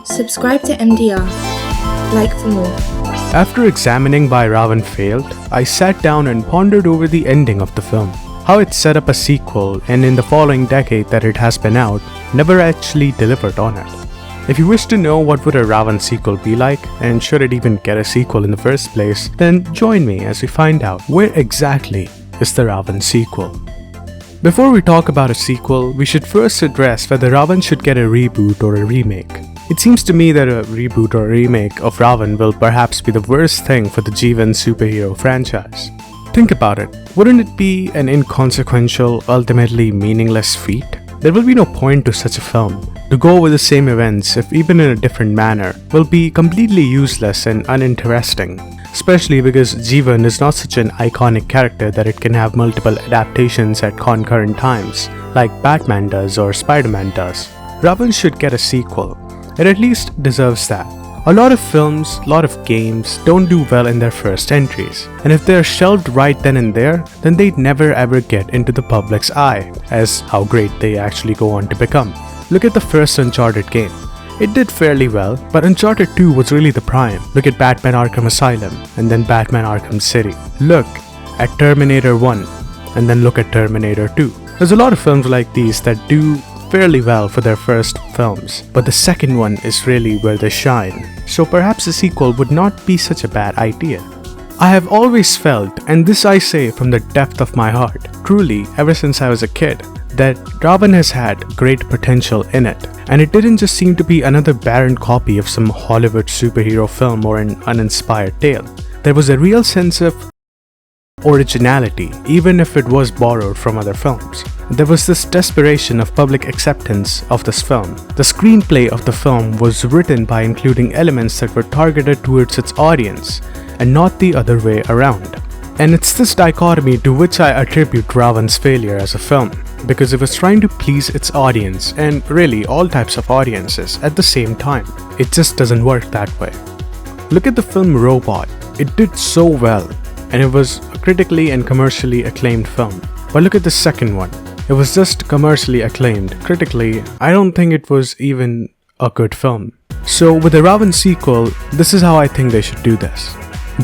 Subscribe to MDR. Like for more. After examining why Ravan failed, I sat down and pondered over the ending of the film. How it set up a sequel and in the following decade that it has been out, never actually delivered on it. If you wish to know what would a Ravan sequel be like, and should it even get a sequel in the first place, then join me as we find out where exactly is the Ravan sequel. Before we talk about a sequel, we should first address whether Ravan should get a reboot or a remake. It seems to me that a reboot or a remake of Ravan will perhaps be the worst thing for the Jeevan superhero franchise. Think about it, wouldn't it be an inconsequential, ultimately meaningless feat? There will be no point to such a film. To go over the same events, if even in a different manner, will be completely useless and uninteresting. Especially because Jeevan is not such an iconic character that it can have multiple adaptations at concurrent times, like Batman does or Spider-Man does. Ravan should get a sequel. It at least deserves that. A lot of films, lot of games don't do well in their first entries, and if they're shelved right then and there, then they'd never ever get into the public's eye, as how great they actually go on to become. Look at the first Uncharted game. It did fairly well, but Uncharted 2 was really the prime. Look at Batman Arkham Asylum, and then Batman Arkham City. Look at Terminator 1, and then look at Terminator 2. There's a lot of films like these that do fairly well for their first films, but the second one is really where they shine. So perhaps a sequel would not be such a bad idea. I have always felt, and this I say from the depth of my heart, truly ever since I was a kid, that Ravan has had great potential in it, and it didn't just seem to be another barren copy of some Hollywood superhero film or an uninspired tale. There was a real sense of originality, even if it was borrowed from other films. There was this desperation of public acceptance of this film. The screenplay of the film was written by including elements that were targeted towards its audience, and not the other way around. And it's this dichotomy to which I attribute Ravan's failure as a film, because it was trying to please its audience, and really all types of audiences, at the same time. It just doesn't work that way. Look at the film Robot. It did so well, and it was a critically and commercially acclaimed film. But look at the second one. It was just commercially acclaimed. Critically, I don't think it was even a good film. So with the Ravan sequel, this is how I think they should do this.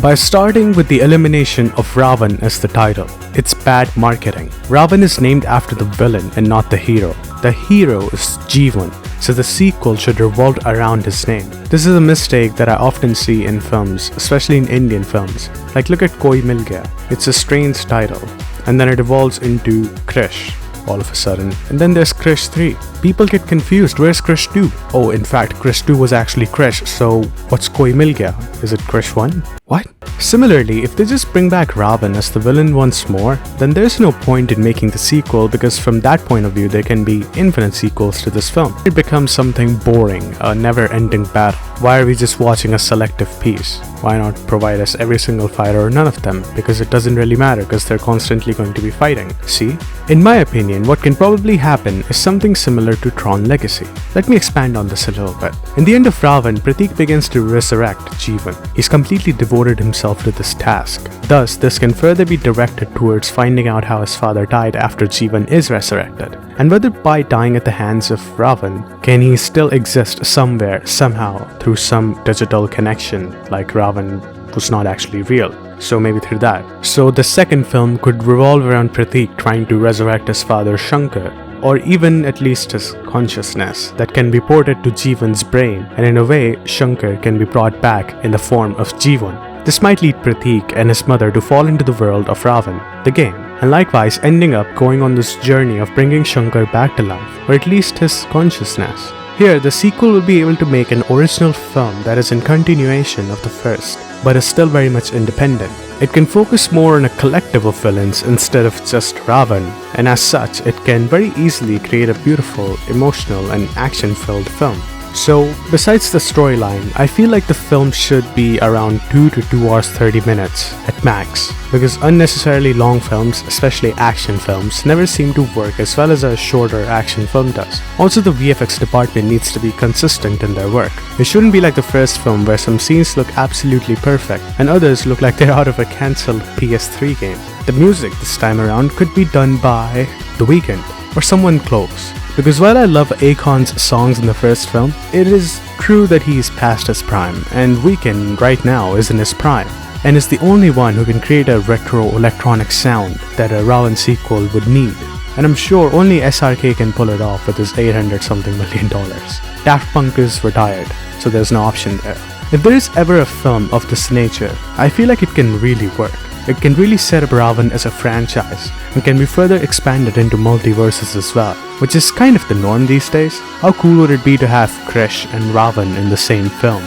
By starting with the elimination of Ravan as the title. It's bad marketing. Ravan is named after the villain and not the hero. The hero is Jeevan, so the sequel should revolve around his name. This is a mistake that I often see in films, especially in Indian films. Like look at Koi Mil Gaya. It's a strange title, and then it evolves into Krish all of a sudden. And then there's Krish 3. People get confused, where's Krish 2? Oh, in fact, Krish 2 was actually Krish, so what's Koi Mil Gaya? Is it Krish 1? What? Similarly, if they just bring back Ravan as the villain once more, then there's no point in making the sequel, because from that point of view, there can be infinite sequels to this film. It becomes something boring, a never-ending battle. Why are we just watching a selective piece? Why not provide us every single fight or none of them? Because it doesn't really matter, because they're constantly going to be fighting. See? In my opinion, what can probably happen is something similar to Tron Legacy. Let me expand on this a little bit. In the end of Ravan, Pratik begins to resurrect Jeevan. He's completely devoted himself to this task. Thus, this can further be directed towards finding out how his father died after Jeevan is resurrected, and whether by dying at the hands of Ravan, can he still exist somewhere, somehow, through some digital connection, like Ravan was not actually real. So maybe through that. So the second film could revolve around Pratik trying to resurrect his father Shankar, or even at least his consciousness that can be ported to Jeevan's brain, and in a way, Shankar can be brought back in the form of Jeevan. This might lead Pratik and his mother to fall into the world of Ravan, the game, and likewise ending up going on this journey of bringing Shankar back to life, or at least his consciousness. Here, the sequel will be able to make an original film that is in continuation of the first, but is still very much independent. It can focus more on a collective of villains instead of just Ravan, and as such, it can very easily create a beautiful, emotional, and action-filled film. So, besides the storyline, I feel like the film should be around 2 to 2 hours 30 minutes at max, because unnecessarily long films, especially action films, never seem to work as well as a shorter action film does. Also, the VFX department needs to be consistent in their work. It shouldn't be like the first film where some scenes look absolutely perfect and others look like they're out of a cancelled PS3 game. The music this time around could be done by The Weeknd or someone close. Because while I love Akon's songs in the first film, it is true that he is past his prime, and Weeknd right now is in his prime, and is the only one who can create a retro electronic sound that a Ravan sequel would need. And I'm sure only SRK can pull it off with his $800 something million. Daft Punk is retired, so there's no option there. If there is ever a film of this nature, I feel like it can really work. It can really set up Ravan as a franchise and can be further expanded into multiverses as well, which is kind of the norm these days. How cool would it be to have Krish and Ravan in the same film?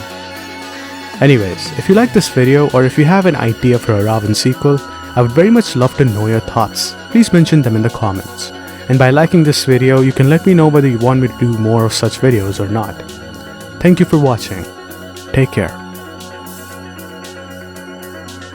Anyways, if you like this video or if you have an idea for a Ravan sequel, I would very much love to know your thoughts. Please mention them in the comments. And by liking this video, you can let me know whether you want me to do more of such videos or not. Thank you for watching. Take care.